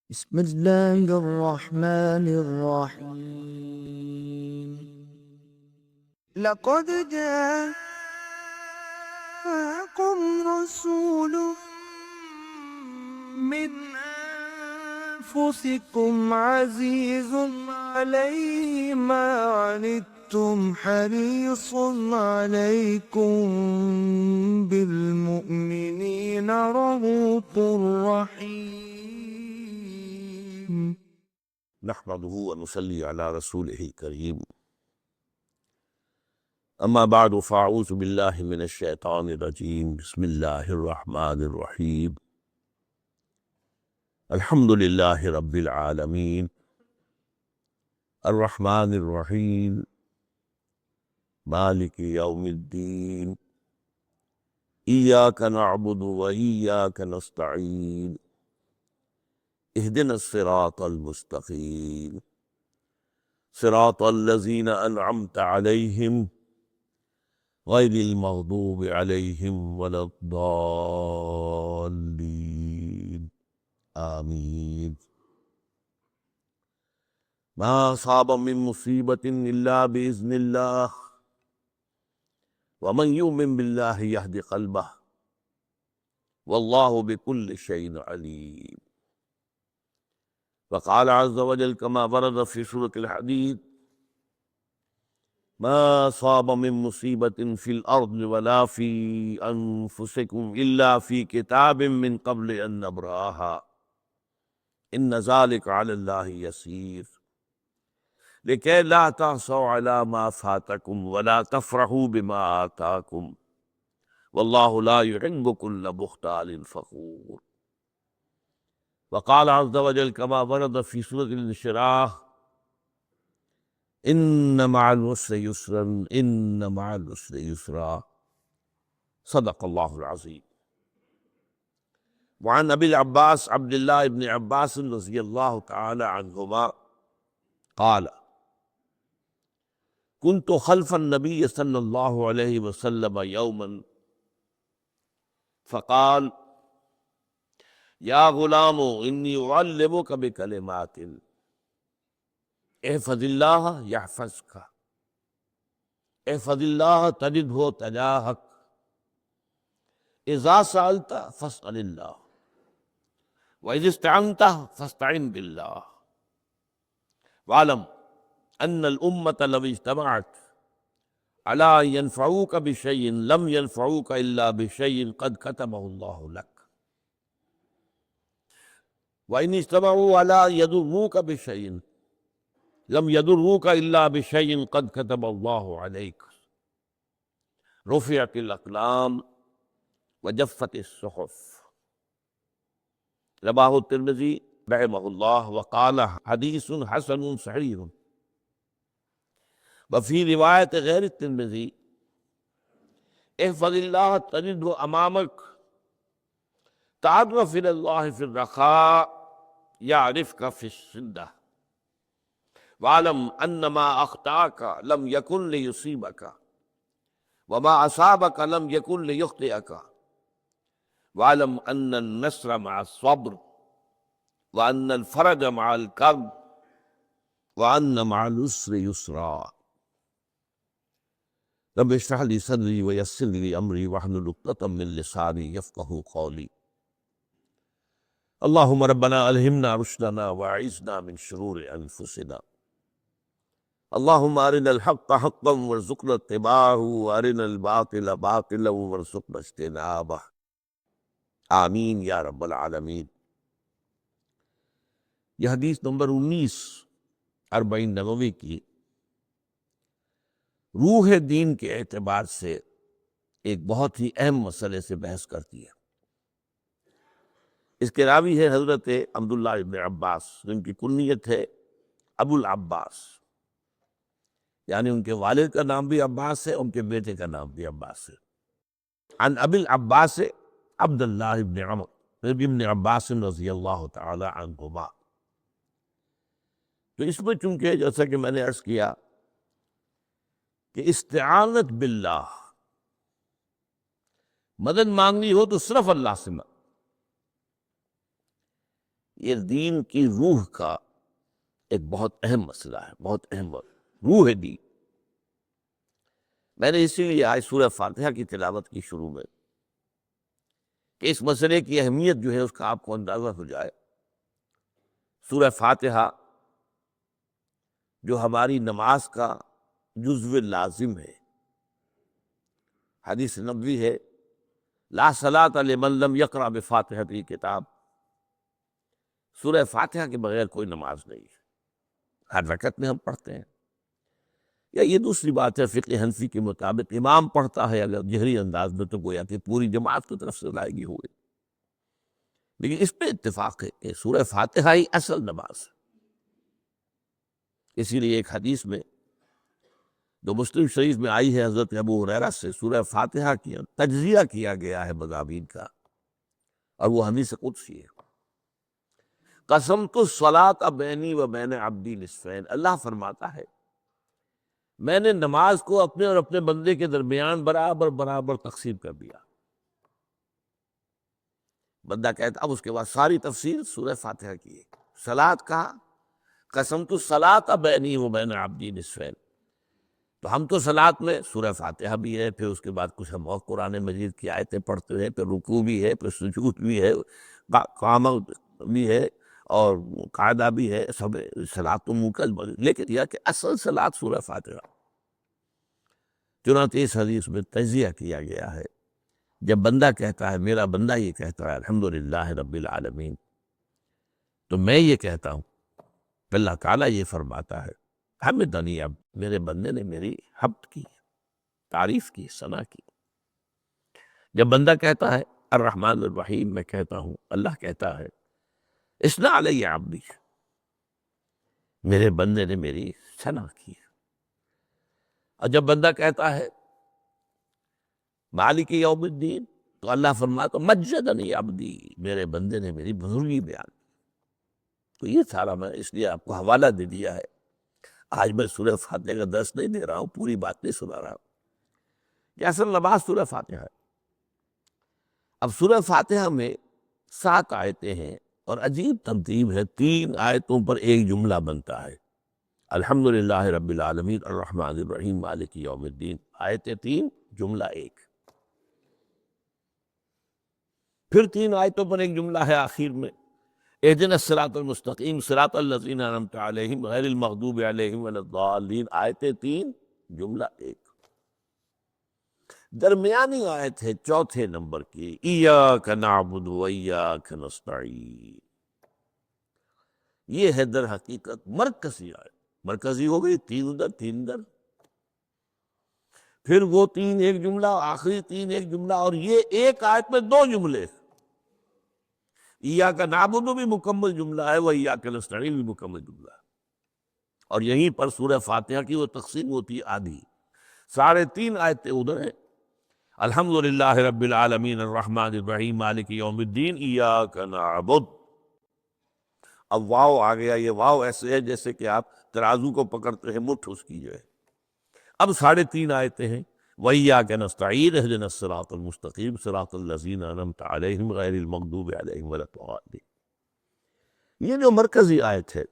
بسم الله الرحمن الرحيم. لقد جاءكم رسول من أنفسكم عزيز عليه ما عنتم حريص عليكم بالمؤمنين رؤوف رحيم. نحمده ونصلي على رسوله الكريم اما بعد فاعوذ بالله من الشيطان الرجيم بسم الله الرحمن الرحيم الحمد لله رب العالمين الرحمن الرحيم مالك يوم الدين إياك نعبد وإياك نستعين اهدنا الصراط المستقيم صراط الذين أنعمت عليهم غير المغضوب عليهم ولا الضالين آمين. ما أصاب من مصيبة إلا بإذن الله ومن يؤمن بالله يهد قلبه والله بكل شيء عليم. وقال عز وجل كما ورد في سورة الحديد ما أصاب من مصيبة في الأرض ولا في أنفسكم إلا في كتاب من قبل أن نبرأها إن ذلك على الله يسير لكي لا تأسوا على ما فاتكم ولا تفرحوا بما آتاكم والله لا يحب كل مختال فخور. وقال عز وجل كما ورد في سورة الانشراح إن مع العسر يسرا إن مع العسر يسرا صدق الله العظيم. وعن أبي العباس عبد الله بن عباس رضي الله تعالى عنهما قال كنت خلف النبي صلى الله عليه وسلم يوما فقال يا غلام إني أعلمك بكلمات احفظ الله يحفظك احفظ الله تجده تجاهك إذا سألت فاسأل الله وإذا استعنت فاستعن بالله واعلم أن الأمة لو اجتمعت على أن ينفعوك بشيء لم ينفعوك إلا بشيء قد كتبه الله لك وإن اجتمعوا على أن يضروك بشيء لم يضروك إلا بشيء قد كتب الله عليك رفعت الأقلام وجفت الصحف. رواه الترمذي رحمه الله وقال حديث حسن صحيح. وفي رواية غير الترمذي احفظ الله تجده أمامك تعرف إلى الله في الرخاء يعرفك في الشدة واعلم أن ما أخطأك لم يكن ليصيبك وما أصابك لم يكن ليخطئك واعلم أن النصر مع الصبر وأن الفرج مع الكرب وأن مع العسر يسرا. رب اشرح لي صدري ويسر لي أمري واحلل عقدة من لساني يفقهوا قولي. اللهم ربنا ألهمنا رشدنا وأعذنا من شرور أنفسنا. اللهم أرنا الحق حقا وارزقنا اتباعه وأرنا الباطل باطلا وارزقنا اجتنابه آمین یا رب العالمین. یہ حدیث نمبر 19 40 نبوی کی روح دین کے اعتبار سے ایک بہت ہی اہم مسئلے سے بحث کرتی ہے. اس کے راوی ہے حضرت عبداللہ ابن عباس جن کی کنیت ہے ابو العباس، یعنی ان کے والد کا نام بھی عباس ہے، ان کے بیٹے کا نام بھی عباس ہے. عن ابی العباس عبداللہ ابن عمر ابن عباس رضی اللہ تعالی عنہما. تو اس میں چونکہ جیسا کہ میں نے عرض کیا کہ استعانت باللہ، مدد مانگنی ہو تو صرف اللہ سے مانگ. یہ دین کی روح کا ایک بہت اہم مسئلہ ہے، بہت اہم روح ہے دین۔ میں نے اسی لیے آج سورہ فاتحہ کی تلاوت کی شروع میں، کہ اس مسئلے کی اہمیت جو ہے اس کا آپ کو اندازہ ہو جائے۔ سورہ فاتحہ جو ہماری نماز کا جزو لازم ہے، حدیث نبوی ہے لا صلاۃ لمن لم یقرأ بفاتحۃ الکتاب، سورہ فاتحہ کے بغیر کوئی نماز نہیں ہے۔ ہر رکعت میں ہم پڑھتے ہیں، یا یہ دوسری بات ہے فقہ حنفی کے مطابق امام پڑھتا ہے اگر جہری انداز میں تو گویا کہ پوری جماعت کی طرف سے ادائیگی ہوئے، لیکن اس پہ اتفاق ہے کہ سورہ فاتحہ ہی اصل نماز ہے۔ اسی لیے ایک حدیث میں جو مسلم شریف میں آئی ہے حضرت ابو ہریرہ سے، سورہ فاتحہ کی تجزیہ کیا گیا ہے مضامین کا، اور وہ حدیث قدسی ہے۔ قسمت الصلاۃ بینی و بین عبدی نصفین، اللہ فرماتا ہے میں نے نماز کو اپنے اور اپنے بندے کے درمیان برابر برابر تقسیم کر دیا۔ بندہ کہتا، اب اس کے بعد ساری تفسیر سورہ فاتحہ کی ہے۔ صلاۃ کا قسمت الصلاۃ بینی و بین عبدی نصفین، تو ہم تو صلاۃ میں سورہ فاتحہ بھی ہے، پھر اس کے بعد کچھ ہم اور قرآن مجید کی آیتیں پڑھتے ہیں، پھر رکوع بھی ہے، پھر سجود بھی ہے، قیامت بھی ہے، اور قاعدہ بھی ہے، سب صلاۃ تو مکمل، لیکن یہ کہ اصل صلاۃ سورہ فاتحہ۔ چنانچہ اس حدیث میں تجزیہ کیا گیا ہے، جب بندہ کہتا ہے، میرا بندہ یہ کہتا ہے الحمدللہ رب العالمین، تو میں یہ کہتا ہوں، اللہ تعالیٰ یہ فرماتا ہے حمدنی عبد، میرے بندے نے میری حمد کی، تعریف کی، ثنا کی۔ جب بندہ کہتا ہے الرحمن الرحیم، میں کہتا ہوں، اللہ کہتا ہے اثنى علی عبدی، میرے بندے نے میری ثنا کی۔ اور جب بندہ کہتا ہے مالک یوم الدین، تو اللہ فرماتا مجدنی عبدی، میرے بندے نے میری بزرگی بیان کی۔ تو یہ سارا میں اس لیے آپ کو حوالہ دے دیا ہے۔ آج میں سورہ فاتحہ کا درس نہیں دے رہا ہوں، پوری بات نہیں سنا رہا ہوں، یہ اصل نماز سورہ فاتحہ ہے۔ اب سورہ فاتحہ میں 7 آیتیں ہیں، اور عجیب ترتیب ہے، 3 آیتوں پر ایک جملہ بنتا ہے، الحمدللہ رب العالمین الرحمن الرحیم مالک یوم الدین، آیتیں 3 جملہ 1۔ پھر 3 آیتوں پر ایک جملہ ہے آخر میں، اہدنا الصراط المستقیم صراط الذین انعمت علیہم غیر المغضوب علیہم ولا الضالین، آیتیں 3 جملہ 1۔ درمیانی آیت ہے 4 نمبر کی، ایاک نعبد و ایاک نستعین، یہ ہے در حقیقت مرکزی آیت، مرکزی ہو گئی، 3 ادھر 3 ادھر، پھر وہ 3 ایک جملہ، آخری 3 ایک جملہ، اور یہ ایک آیت میں 2 جملے، ایاک نعبد بھی مکمل جملہ ہے، و ایاک نستعین بھی مکمل جملہ ہے، اور یہیں پر سورہ فاتحہ کی وہ تقسیم ہوتی ہے آدھی، 3.5 آیتیں ادھر ہیں، الحمدللہ رب العالمین الرحمن الرحیم مالک یوم الدین ایاک نعبد۔ اب واو آ گیا، یہ واو ایسے ہے جیسے کہ آپ ترازو کو پکڑتے ہیں، مٹھ اس کی جو ہے۔ اب 3.5 آیتیں ہیں، وَإِيَّاكَ نَسْتَعِينُ اهْدِنَا الصِّرَاطَ الْمُسْتَقِيمَ صِرَاطَ الَّذِينَ أَنْعَمْتَ عَلَيْهِمْ غَيْرِ الْمَغْضُوبِ عَلَيْهِمْ وَلَا الضَّالِّينَ۔ یہ جو مرکزی آیت ہے،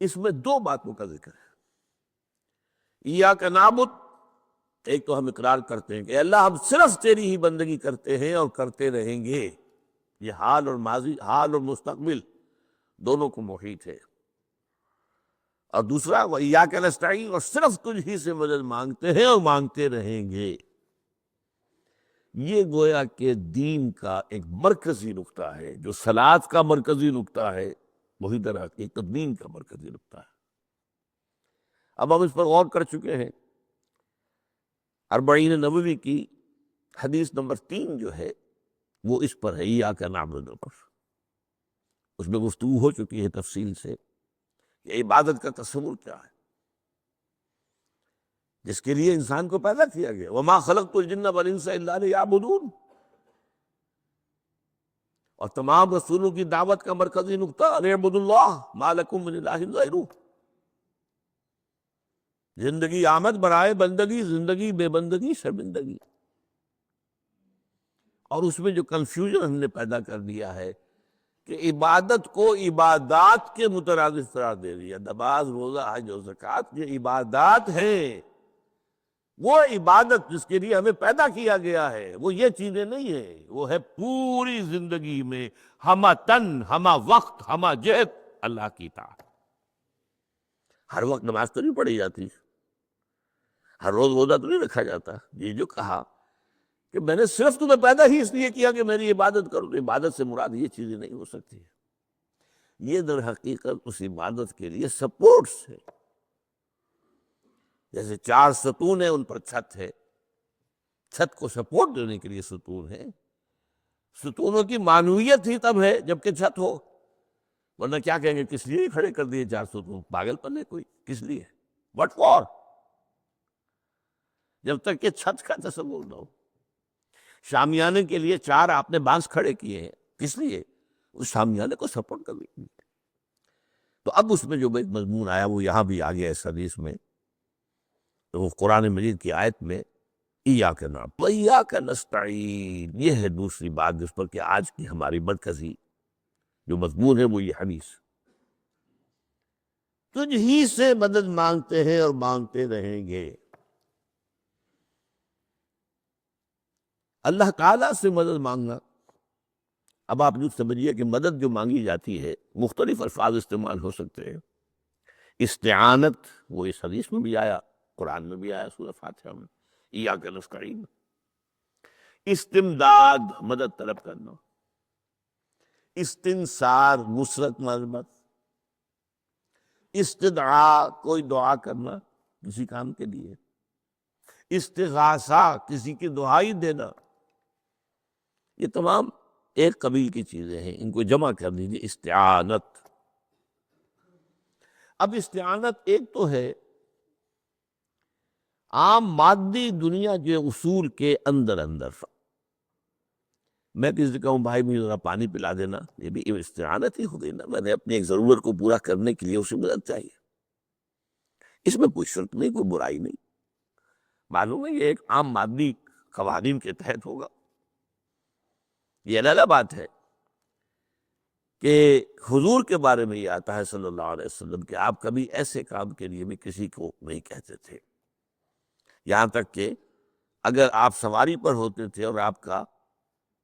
اس میں 2 باتوں کا ذکر ہے۔ ایاک نعبد، ایک تو ہم اقرار کرتے ہیں کہ اللہ ہم صرف تیری ہی بندگی کرتے ہیں اور کرتے رہیں گے، یہ حال اور ماضی، حال اور مستقبل دونوں کو محیط ہے۔ اور دوسرا وَإِيَّاكَ نَسْتَعِينُ، اور صرف تجھ ہی سے مدد مانگتے ہیں اور مانگتے رہیں گے۔ یہ گویا کہ دین کا ایک مرکزی نقطہ ہے، جو صلاۃ کا مرکزی نقطہ ہے، وہی طرح ایک تو دین کا مرکزی نقطہ ہے۔ اب ہم اس پر غور کر چکے ہیں، 40 نبوی کی حدیث نمبر 3 جو ہے وہ اس پر ہے، ایاک نعبد پر، اس میں گفتگو ہو چکی ہے تفصیل سے کہ عبادت کا تصور کیا ہے، جس کے لیے انسان کو پیدا کیا گیا، وما خلقت الجن والانس الا لیعبدون، اور تمام رسولوں کی دعوت کا مرکزی نقطہ ان اعبدوا اللہ ما لکم من الہ غیرہ، زندگی آمد برائے بندگی، زندگی بے بندگی شرمندگی۔ اور اس میں جو کنفیوژن ہم نے پیدا کر دیا ہے کہ عبادت کو عبادات کے مترادف قرار دے دیا۔ نماز، روزہ، حج اور زکوٰۃ یہ عبادات ہیں، وہ عبادت جس کے لیے ہمیں پیدا کیا گیا ہے، وہ یہ چیزیں نہیں ہیں، وہ ہے پوری زندگی میں ہمہ تن، ہمہ وقت، ہمہ جہت اللہ کی اطاعت۔ ہر وقت نماز تو نہیں پڑھی جاتی، ہر روز روزہ تو نہیں رکھا جاتا۔ یہ جو کہا کہ میں نے صرف تمہیں پیدا ہی اس لیے کیا کہ میری عبادت کرو، عبادت سے مراد یہ چیزیں نہیں ہو سکتی۔ یہ در حقیقت اس عبادت کے لیے سپورٹس ہے، جیسے 4 ستون ہیں، ان پر چھت ہے، چھت کو سپورٹ دینے کے لیے ستون ہے۔ ستونوں کی معنویت ہی تب ہے جب کہ چھت ہو، ورنہ کیا کہیں گے کس لیے کھڑے کر دیے 4 ستون، پاگل پن ہے کوئی، کس لیے، وٹ فار، جب تک کہ چھت کا تصور نہ ہو۔ شامیانے کے لیے 4 آپ نے بانس کھڑے کیے ہیں، کس لیے، اس شامیانے کو سپورٹ کرنے کے لیے۔ تو اب اس میں جو ایک مضمون آیا وہ یہاں بھی آ گیا اس حدیث میں، تو وہ قرآن مجید کی آیت میں ایاک نعبد و ایاک نستعین، یہ ہے دوسری بات جس پر کہ آج کی ہماری مرکزی جو مضمون ہے وہ یہ حدیث، تجھ ہی سے مدد مانگتے ہیں اور مانگتے رہیں گے۔ اللہ تعالیٰ سے مدد مانگنا، اب آپ یوں سمجھیے کہ مدد جو مانگی جاتی ہے مختلف الفاظ استعمال ہو سکتے ہیں۔ استعانت، وہ اس حدیث میں بھی آیا، قرآن میں بھی آیا سورہ فاتحہ میں، ایاک نستعین۔ استمداد، مدد طلب کرنا۔ استنصار، نصرت مدد۔ استدعاء، کوئی دعا کرنا کسی کام کے لیے۔ استغاثہ، کسی کی دہائی دینا۔ یہ تمام ایک قبیل کی چیزیں ہیں، ان کو جمع کر دیجیے، استعانت۔ اب استعانت ایک تو ہے عام مادی دنیا کے اصول کے اندر میں کسی سے کہوں بھائی مجھے ذرا پانی پلا دینا، یہ بھی استعانت ہی ہو گئی نا، میں نے اپنی ایک ضرورت کو پورا کرنے کے لیے اسے مدد چاہیے، اس میں کوئی شرط نہیں، کوئی برائی نہیں، معلوم ہے یہ ایک عام مادی قوانین کے تحت ہوگا۔ یہ علیحدہ بات ہے کہ حضور کے بارے میں یہ آتا ہے صلی اللہ علیہ وسلم کہ آپ کبھی ایسے کام کے لیے بھی کسی کو نہیں کہتے تھے، یہاں تک کہ اگر آپ سواری پر ہوتے تھے اور آپ کا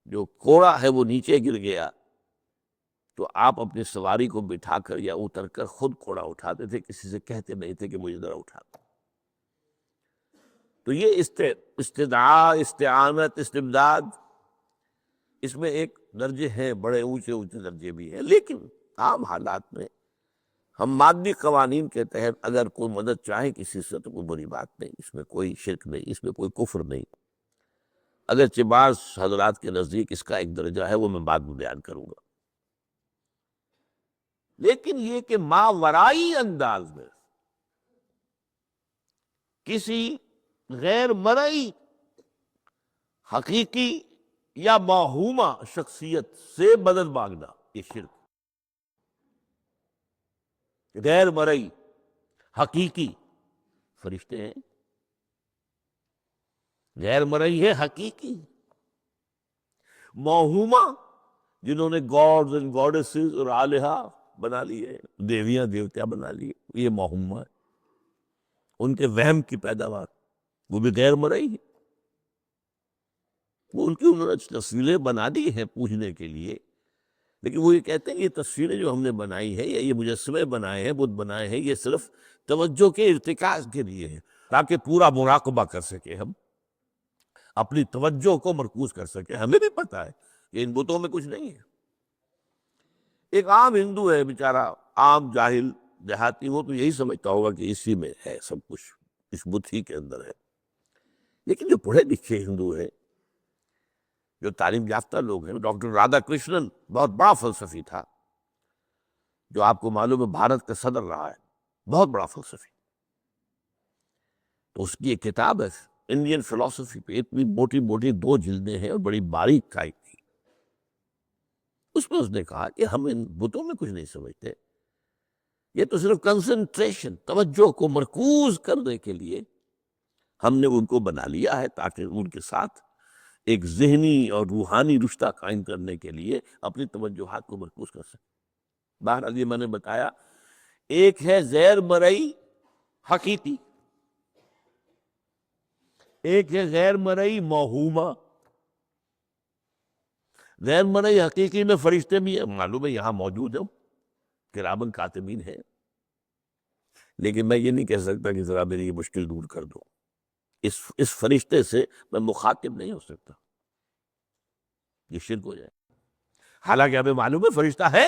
جو گھوڑا ہے وہ نیچے گر گیا تو آپ اپنی سواری کو بٹھا کر یا اتر کر خود گھوڑا اٹھاتے تھے، کسی سے کہتے نہیں تھے کہ مجھے ذرا اٹھا دو۔ تو یہ استدعاء، استعانت، استمداد، اس میں ایک درجے ہیں، بڑے اونچے اونچے درجے بھی ہیں، لیکن عام حالات میں ہم مادی قوانین کے تحت اگر کوئی مدد چاہے کسی سے تو کوئی بری بات نہیں، اس میں کوئی شرک نہیں، اس میں کوئی کفر نہیں، اگرچہ بعض حضرات کے نزدیک اس کا ایک درجہ ہے وہ میں بعد میں بیان کروں گا، لیکن یہ کہ ماورائی انداز میں کسی غیر مرئی حقیقی یا موہومہ شخصیت سے مدد مانگنا، یہ شرک۔ غیر مرئی، حقیقی فرشتے ہیں، غیر مرئی ہے حقیقی، موہومہ جنہوں نے گاڈز اینڈ گاڈیسز اور آلہہ بنا لیے، دیویاں دیوتیاں بنا لیے، یہ موہومہ ہے، ان کے وہم کی پیداوار، وہ بھی غیر مرئی ہے، وہ ان کی انہوں نے تصویریں بنا دی ہیں پوجنے کے لیے، لیکن وہ یہ کہتے ہیں کہ یہ تصویریں جو ہم نے بنائی ہے یا یہ مجسمے بنائے ہیں، بت بنائے ہیں، یہ صرف توجہ کے ارتکاز کے لیے ہے تاکہ پورا مراقبہ کر سکے، ہم اپنی توجہ کو مرکوز کر سکے۔ ہمیں بھی پتہ ہے کہ ان بتوں میں کچھ نہیں ہے۔ ایک عام ہندو ہے بیچارہ، عام جاہل دیہاتی، وہ تو یہی سمجھتا ہوگا کہ اسی میں ہے سب کچھ، اس بت ہی کے اندر ہے، لیکن جو پڑھے لکھے ہندو ہیں، جو تعلیم یافتہ لوگ ہیں، ڈاکٹر رادھا کرشنن بہت بڑا فلسفی تھا، جو آپ کو معلوم ہے بھارت کا صدر رہا ہے، بہت بڑا فلسفی، تو اس کی ایک کتاب ہے انڈین فلسفی پہ، اتنی موٹی موٹی 2 جلدیں ہیں اور بڑی باریک کائی تھی، اس میں اس نے کہا کہ ہم ان بتوں میں کچھ نہیں سمجھتے، یہ تو صرف کنسنٹریشن، توجہ کو مرکوز کرنے کے لیے ہم نے ان کو بنا لیا ہے تاکہ ان کے ساتھ ایک ذہنی اور روحانی رشتہ قائم کرنے کے لیے اپنی توجہات کو مرکوز کر سکتے. بہرحال یہ میں نے بتایا، ایک ہے غیر مرئی حقیقی، ایک ہے غیر مرئی موہومہ. غیر مرئی حقیقی میں فرشتے بھی ہیں، معلوم ہے یہاں موجود ہیں، کرامن کاتبین ہیں، لیکن میں یہ نہیں کہہ سکتا کہ ذرا میری یہ مشکل دور کر دو. اس فرشتے سے میں مخاطب نہیں ہو سکتا، یہ شرک ہو جائے. حالانکہ ہمیں معلوم ہے فرشتہ ہے.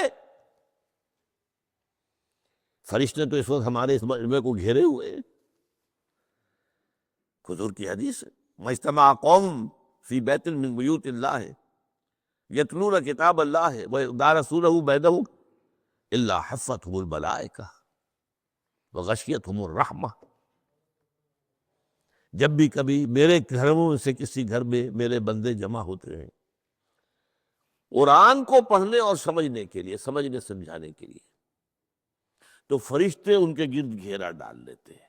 فرشتے تو اس وقت ہمارے اس مجمع کو گھیرے ہوئے ہیں. حضور کی حدیث ہے، مجتمع قوم فی بیت من بیوت اللہ یتلون کتاب اللہ ودارسونہ بینہم الا حفتہم الملائکہ وغشیتہم الرحمہ. جب بھی کبھی میرے گھروں سے کسی گھر میں میرے بندے جمع ہوتے ہیں قرآن کو پڑھنے اور سمجھنے کے لیے، سمجھنے سمجھانے کے لیے، تو فرشتے ان کے گرد گھیرا ڈال لیتے ہیں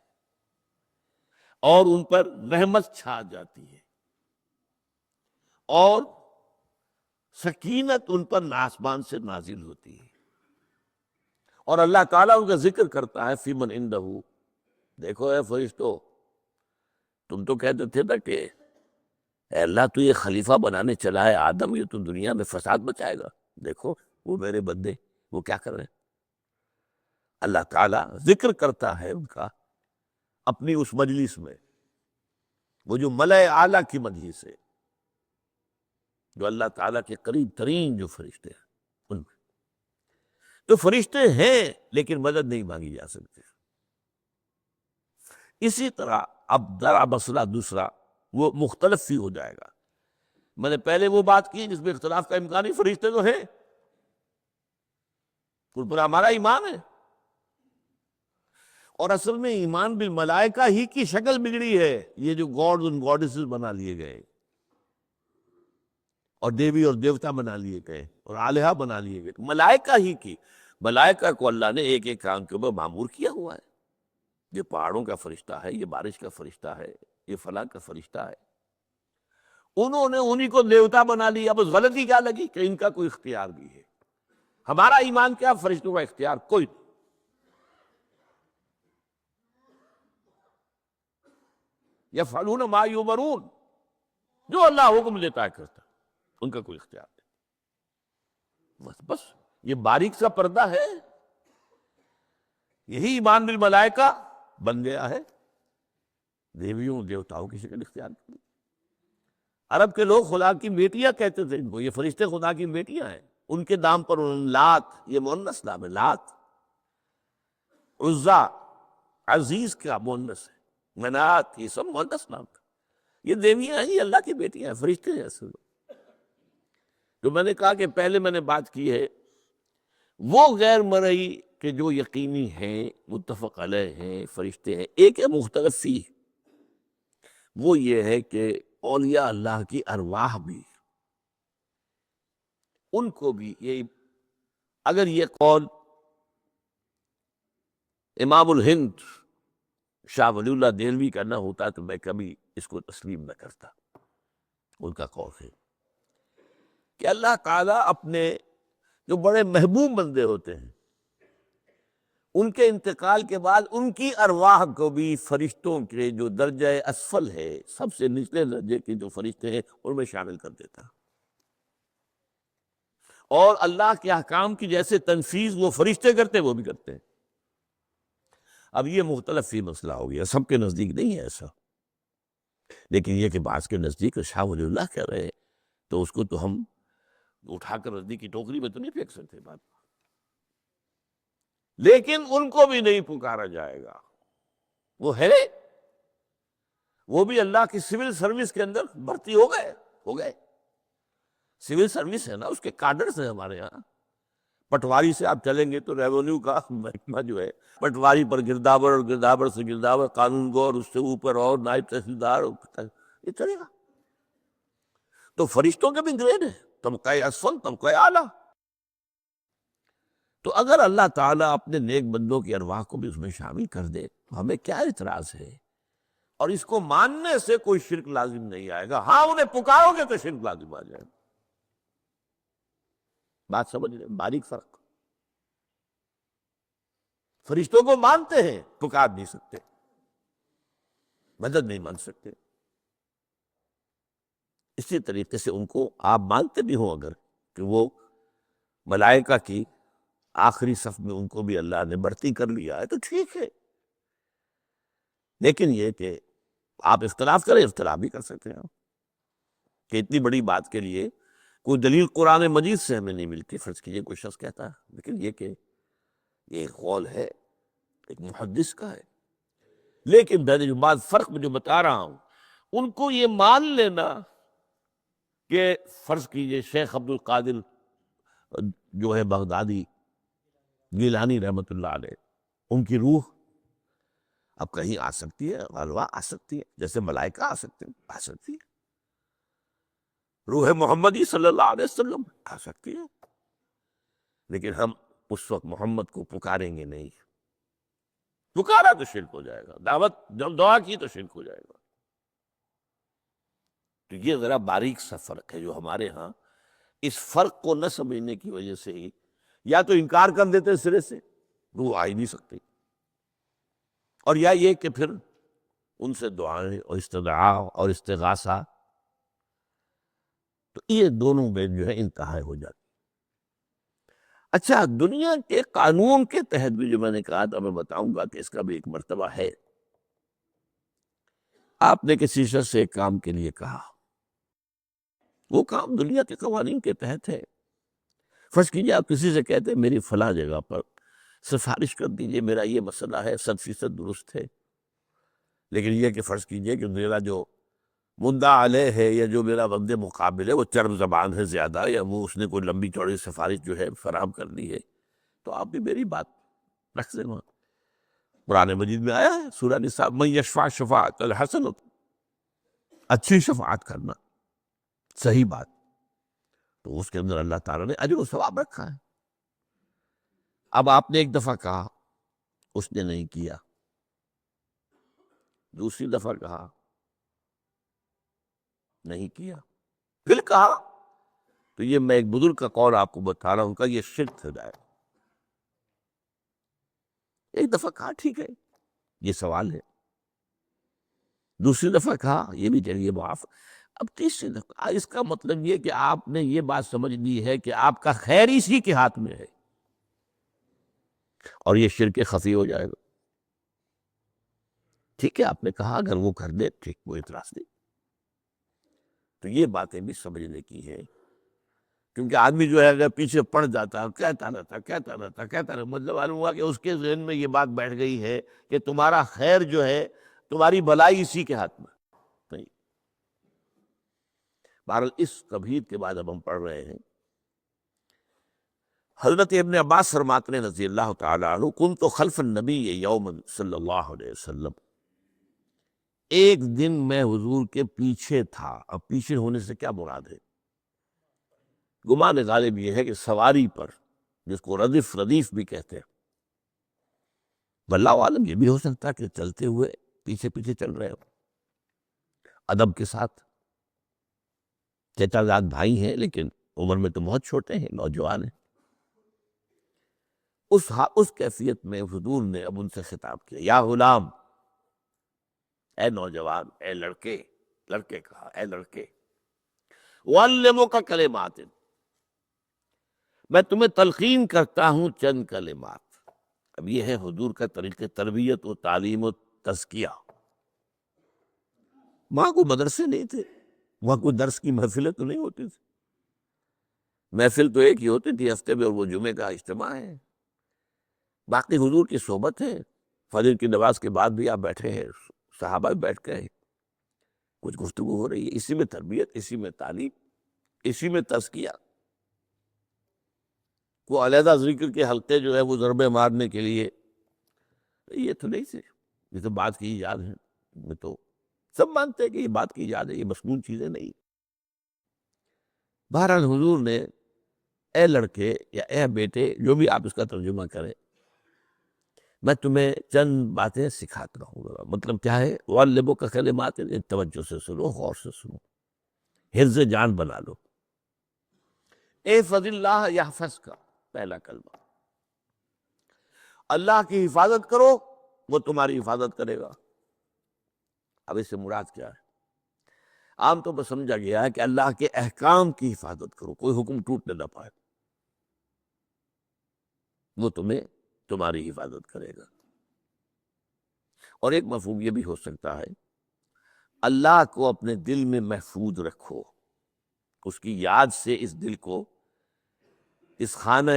اور ان پر رحمت چھا جاتی ہے اور سکینت ان پر آسمان سے نازل ہوتی ہے. اور اللہ تعالیٰ ان کا ذکر کرتا ہے فی من عندہ. دیکھو اے فرشتو، تم تو کہتے تھے نا کہ اے اللہ تو یہ خلیفہ بنانے چلا ہے آدم، یہ تو دنیا میں فساد مچائے گا. دیکھو وہ میرے بندے وہ کیا کر رہے ہیں. اللہ تعالیٰ ذکر کرتا ہے ان کا اپنی اس مجلس میں، وہ جو ملأ اعلیٰ کی مجلس ہے، جو اللہ تعالیٰ کے قریب ترین جو فرشتے ہیں ان میں. تو فرشتے ہیں لیکن مدد نہیں مانگی جا سکتی. اسی طرح اب ذرا مسئلہ دوسرا وہ مختلف فی ہو جائے گا. میں نے پہلے وہ بات کی جس میں اختلاف کا امکان ہی، فرشتے تو ہیں، پر ہمارا ایمان ہے. اور اصل میں ایمان بالملائکہ ہی کی شکل بگڑی ہے. یہ جو گاڈز اور گاڈیسز بنا لیے گئے اور دیوی اور دیوتا بنا لیے گئے اور آلہہ بنا لیے گئے، ملائکہ ہی کی. ملائکہ کو اللہ نے ایک ایک کام کے اوپر معمور کیا ہوا ہے. یہ پہاڑوں کا فرشتہ ہے، یہ بارش کا فرشتہ ہے، یہ فلاں کا فرشتہ ہے. انہوں نے انہی کو دیوتا بنا لیا. بس غلطی کیا لگی کہ ان کا کوئی اختیار بھی ہے. ہمارا ایمان کیا؟ فرشتوں کا اختیار کوئی نہیں. یفعلون ما یؤمرون، جو اللہ حکم دیتا ہے کرتا، ان کا کوئی اختیار نہیں. بس یہ باریک سا پردہ ہے. یہی ایمان بالملائکہ بن گیا ہے. دیویوں دیوتاؤں کی شکل اختیار کی. عرب کے لوگ خدا کی بیٹیاں کہتے تھے ان کو، یہ فرشتے خدا کی بیٹیاں ہیں. ان کے نام پر انہوں نے لات، یہ مؤنث نام ہے، لات. عزا عزیز کا مؤنث ہے، منات یہ سب مؤنث نام کا. یہ دیویاں ہیں، یہ اللہ کی بیٹیاں ہیں، فرشتے ہیں اصل. جو میں نے کہا کہ پہلے میں نے بات کی ہے وہ غیر مرئی کہ جو یقینی ہیں، متفق علیہ ہیں، فرشتے ہیں. ایک ہے مختلف فی، وہ یہ ہے کہ اولیاء اللہ کی ارواح بھی، ان کو بھی یہ، اگر یہ قول امام الہند شاہ ولی اللہ دہلوی کا نہ ہوتا تو میں کبھی اس کو تسلیم نہ کرتا. ان کا قول ہے کہ اللہ تعالیٰ اپنے جو بڑے محبوب بندے ہوتے ہیں ان کے انتقال کے بعد ان کی ارواح کو بھی فرشتوں کے جو درجہ اسفل ہے، سب سے نچلے درجے کے جو فرشتے ہیں ان میں شامل کر دیتا. اور اللہ کے احکام کی جیسے تنفیذ وہ فرشتے کرتے وہ بھی کرتے ہیں. اب یہ مختلف فی مسئلہ ہو گیا، سب کے نزدیک نہیں ہے ایسا، لیکن یہ کہ بعض کے نزدیک شاہ ولی اللہ کہہ رہے ہیں تو اس کو تو ہم اٹھا کر نزدیک کی ٹوکری میں تو نہیں پھینک سکتے بات. لیکن ان کو بھی نہیں پکارا جائے گا. وہ ہے، وہ بھی اللہ کی سول سروس کے اندر بھرتی ہو گئے. سول سروس ہے نا، اس کے کارڈرز ہیں ہمارے یہاں. پٹواری سے آپ چلیں گے تو ریونیو کا محکمہ جو ہے، پٹواری پر گرداور اور گرداور سے گرداور، قانون گو اور اس سے اوپر اور نائب تحصیلدار، یہ چلے گا. تو فرشتوں کے بھی گریڈ ہے، طبقہ اسفل، طبقہ اعلیٰ. تو اگر اللہ تعالیٰ اپنے نیک بندوں کی ارواح کو بھی اس میں شامل کر دے تو ہمیں کیا اعتراض ہے. اور اس کو ماننے سے کوئی شرک لازم نہیں آئے گا. ہاں انہیں پکارو گے تو شرک لازم آ جائے گا. بات سمجھ رہے ہیں؟ باریک فرق. فرشتوں کو مانتے ہیں، پکار نہیں سکتے، مدد نہیں مانگ سکتے. اسی طریقے سے ان کو آپ مانتے بھی ہوں اگر کہ وہ ملائکہ کی آخری صف میں ان کو بھی اللہ نے بھرتی کر لیا ہے تو ٹھیک ہے. لیکن یہ کہ آپ اختلاف کریں، اختلاف بھی کر سکتے ہیں کہ اتنی بڑی بات کے لیے کوئی دلیل قرآن مجید سے ہمیں نہیں ملتی. فرض کیجئے کوئی شخص کہتا ہے، لیکن یہ کہ یہ ایک قول ہے ایک محدث کا ہے. لیکن میں نے جو بات فرق میں جو بتا رہا ہوں، ان کو یہ مان لینا کہ فرض کیجئے شیخ عبد القادر جو ہے بغدادی گیلانی رحمۃ اللہ علیہ، ان کی روح اب کہیں آ سکتی ہے، غلبہ آ سکتی ہے، جیسے ملائکہ آ سکتے ہیں، آ سکتی ہے. روح محمدی صلی اللہ علیہ وسلم آ سکتی ہے. لیکن ہم اس وقت محمد کو پکاریں گے نہیں. پکارا تو شرک ہو جائے گا، دعوت جب دعا کی تو شرک ہو جائے گا. تو یہ ذرا باریک سا فرق ہے جو ہمارے ہاں اس فرق کو نہ سمجھنے کی وجہ سے ہی یا تو انکار کر دیتے سرے سے، روح آ ہی نہیں سکتی، اور یا یہ کہ پھر ان سے دعائیں اور استدعاء اور استغاثہ، تو یہ دونوں میں جو ہے انتہا ہو جاتی. اچھا، دنیا کے قانون کے تحت بھی جو میں نے کہا تھا، میں بتاؤں گا کہ اس کا بھی ایک مرتبہ ہے. آپ نے کسی شخص سے ایک کام کے لیے کہا، وہ کام دنیا کے قوانین کے تحت ہے. فرض کیجئے آپ کسی سے کہتے ہیں میری فلاں جگہ پر سفارش کر دیجئے، میرا یہ مسئلہ ہے، 100% درست ہے. لیکن یہ کہ فرض کیجئے کہ میرا جو مدعا علیہ ہے یا جو میرا بند مقابل ہے وہ چرب زبان ہے زیادہ، یا وہ اس نے کوئی لمبی چوڑی سفارش جو ہے فراہم کر دی ہے، تو آپ بھی میری بات رکھ دیں. وہاں قرآن مجید میں آیا ہے سورہ نساء، من یشفع شفاعۃ الحسنۃ، اچھی شفاعت کرنا، صحیح بات، تو اس کے اندر اللہ تعالیٰ نے اجر و ثواب رکھا ہے. اب آپ نے ایک دفعہ کہا، اس نے نہیں کیا، دوسری دفعہ کہا، نہیں کیا، پھر کہا، تو یہ میں ایک بزرگ کا قول آپ کو بتا رہا ہوں کہ یہ شرک ہو جائے. ایک دفعہ کہا ٹھیک ہے، یہ سوال ہے، دوسری دفعہ کہا یہ بھی چلیے معاف، اب تیسری دفعہ، اس کا مطلب یہ کہ آپ نے یہ بات سمجھ لی ہے کہ آپ کا خیر اسی کے ہاتھ میں ہے، اور یہ شرک خفی ہو جائے گا. ٹھیک ہے، آپ نے کہا اگر وہ کر دے ٹھیک، وہ اعتراض نہیں. تو یہ باتیں بھی سمجھنے کی ہے، کیونکہ آدمی جو ہے اگر پیچھے پڑ جاتا ہے، کہتا رہتا، مطلب معلوم ہوا کہ اس کے ذہن میں یہ بات بیٹھ گئی ہے کہ تمہارا خیر جو ہے، تمہاری بھلائی اسی کے ہاتھ میں نہیں. بہرحال اس کبیر کے بعد اب ہم پڑھ رہے ہیں. حضرت ابن عباس فرماتے ہیں رضی اللہ تعالیٰ عنہ، کنت خلف النبی یوما صلی اللہ علیہ وسلم، ایک دن میں حضور کے پیچھے تھا. اب پیچھے ہونے سے کیا مراد ہے؟ گمان غالب یہ ہے کہ سواری پر، جس کو ردیف بھی کہتے ہیں، واللہ عالم یہ بھی ہو سکتا ہے کہ چلتے ہوئے پیچھے پیچھے چل رہے ہو ادب کے ساتھ. چچا زاد بھائی ہیں لیکن عمر میں تو بہت چھوٹے ہیں، نوجوان ہیں. اس کیفیت میں حضور نے اب ان سے خطاب کیا، یا غلام، اے نوجوان، اے لڑکے کہا، اے لڑکے، وَعَلِّمُكَ کلمات، میں تمہیں تلقین کرتا ہوں چند کلمات. اب یہ ہے حضور کا طریقہ تربیت و تعلیم و تزکیہ. وہاں کوئی مدرسے نہیں تھے، وہاں کوئی درس کی محفلیں تو نہیں ہوتی تھی. محفل تو ایک ہی ہوتی تھی ہفتے میں، اور وہ جمعے کا اجتماع ہے. باقی حضور کی صحبت ہے، فجر کی نماز کے بعد بھی آپ بیٹھے ہیں، صحابہ بھی بیٹھ گئے، کچھ گفتگو ہو رہی ہے. اسی میں تربیت، اسی میں تعلیم، اسی میں تزکیہ. وہ علیحدہ ذکر کے حلقے جو ہے وہ ضربے مارنے کے لیے یہ تو نہیں تھے. یہ تو بات کی یاد ہے، میں تو سب مانتے ہیں کہ یہ بات کی یاد ہے، یہ مسنون چیزیں نہیں. بہرحال حضور نے اے لڑکے یا اے بیٹے، جو بھی آپ اس کا ترجمہ کریں، میں تمہیں چند باتیں سکھاتا ہوں ذرا، مطلب کیا ہے، وَعَلِّمُكَ كَلِمَاتٍ، توجہ سے سنو، غور سے سنو، حفظ جان بنا لو۔ احفظ اللہ یحفظک، پہلا کلمہ، اللہ کی حفاظت کرو، وہ تمہاری حفاظت کرے گا۔ اب اس سے مراد کیا ہے؟ عام طور پر سمجھا گیا ہے کہ اللہ کے احکام کی حفاظت کرو، کوئی حکم ٹوٹنے نہ پائے، وہ تمہاری حفاظت کرے گا۔ اور ایک مفہوم یہ بھی ہو سکتا ہے، اللہ کو اپنے دل میں محفوظ رکھو، اس کی یاد سے اس دل کو، اس خانہ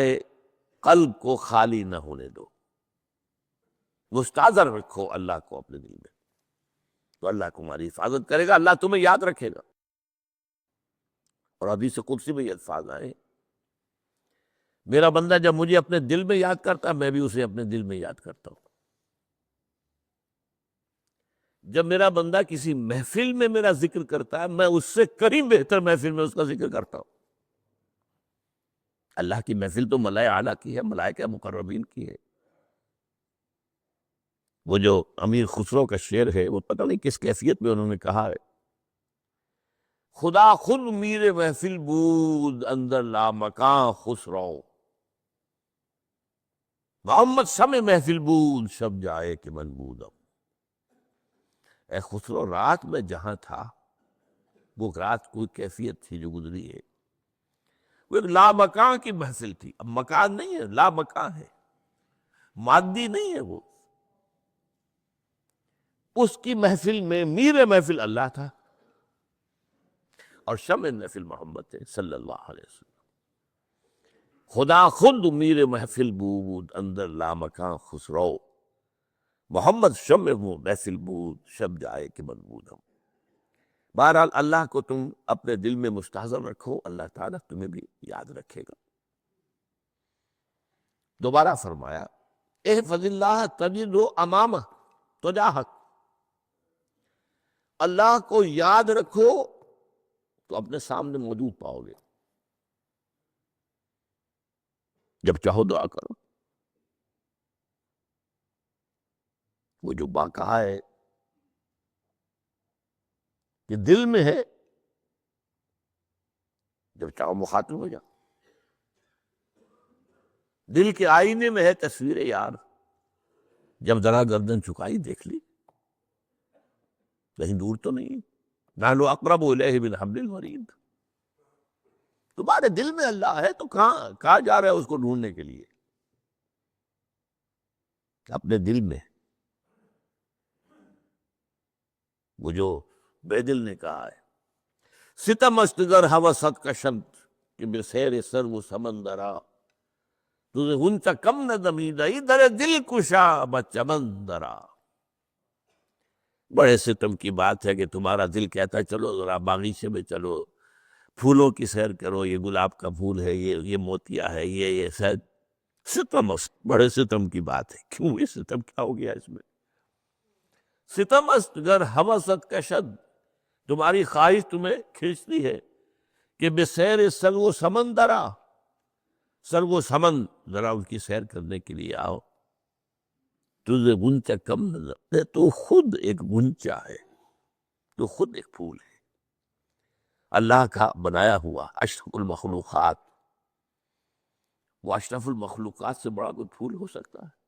قلب کو خالی نہ ہونے دو، مستحضر رکھو اللہ کو اپنے دل میں، تو اللہ تمہاری حفاظت کرے گا، اللہ تمہیں یاد رکھے گا۔ اور حدیث قدسی میں یہ الفاظ آئے، میرا بندہ جب مجھے اپنے دل میں یاد کرتا ہے، میں بھی اسے اپنے دل میں یاد کرتا ہوں۔ جب میرا بندہ کسی محفل میں میرا ذکر کرتا ہے، میں اس سے کہیں بہتر محفل میں اس کا ذکر کرتا ہوں۔ اللہ کی محفل تو ملائے اعلیٰ کی ہے، ملائکہ مقربین کی ہے۔ وہ جو امیر خسرو کا شعر ہے، وہ پتہ نہیں کس کیفیت میں انہوں نے کہا ہے، خدا خود میر محفل بود اندر لامکاں خسرو، محمد شمع محفل بود شب جائے کہ من بودم۔ اے خسرو، رات میں جہاں تھا، وہ رات کوئی کیفیت تھی جو گزری ہے، وہ ایک لامکاں کی محفل تھی۔ اب مکان نہیں ہے، لامکاں ہے، مادی نہیں ہے وہ۔ اس کی محفل میں میر محفل اللہ تھا، اور شمع محفل محمد تھے صلی اللہ علیہ وسلم۔ خدا خود میر محفل بود اندر لامکاں خسرو، محمد شمع محفل بود شب جائے کہ من بودم۔ بہرحال اللہ کو تم اپنے دل میں مستحضر رکھو، اللہ تعالیٰ تمہیں بھی یاد رکھے گا۔ دوبارہ فرمایا، احفظ اللہ تجدہ امامہ تجاہک، اللہ کو یاد رکھو تو اپنے سامنے موجود پاؤ گے، جب چاہو دعا کرو۔ وہ جو بات کہا ہے کہ دل میں ہے، جب چاہو مخاطب ہو جا۔ دل کے آئینے میں ہے تصویر یار، جب ذرا گردن چکائی دیکھ لی، کہیں دور تو نہیں، نحن اقرب الیہ من حبل الورید۔ تمہارے دل میں اللہ ہے تو کہاں جا رہے ہو اس کو ڈھونڈنے کے لیے؟ اپنے دل میں۔ وہ جو بے دل نے کہا ہے، ستم است گر ہوست کشند کہ بے سیر سر و سمندرا، تجھے ہنچا کم نہ دمیدہ در دل کشا بچمندرا۔ بڑے ستم کی بات ہے کہ تمہارا دل کہتا ہے چلو ذرا باغیچے میں چلو، پھولوں کی سیر کرو، یہ گلاب کا پھول ہے، یہ موتیا ہے، یہ شاید ستم است، بڑے ستم کی بات ہے۔ کیوں یہ ستم، کیا ہو گیا اس میں؟ ستم است گر ہوست کشد، تمہاری خواہش تمہیں کھینچتی ہے کہ بے سیر سر و سمندرا، سر و سمن، ذرا ان کی سیر کرنے کے لیے آؤ۔ تجھے غنچہ کم نظر، تو خود ایک غنچہ ہے، تو خود ایک پھول ہے، اللہ کا بنایا ہوا اشرف المخلوقات۔ وہ اشرف المخلوقات سے بڑا کوئی پھول ہو سکتا ہے؟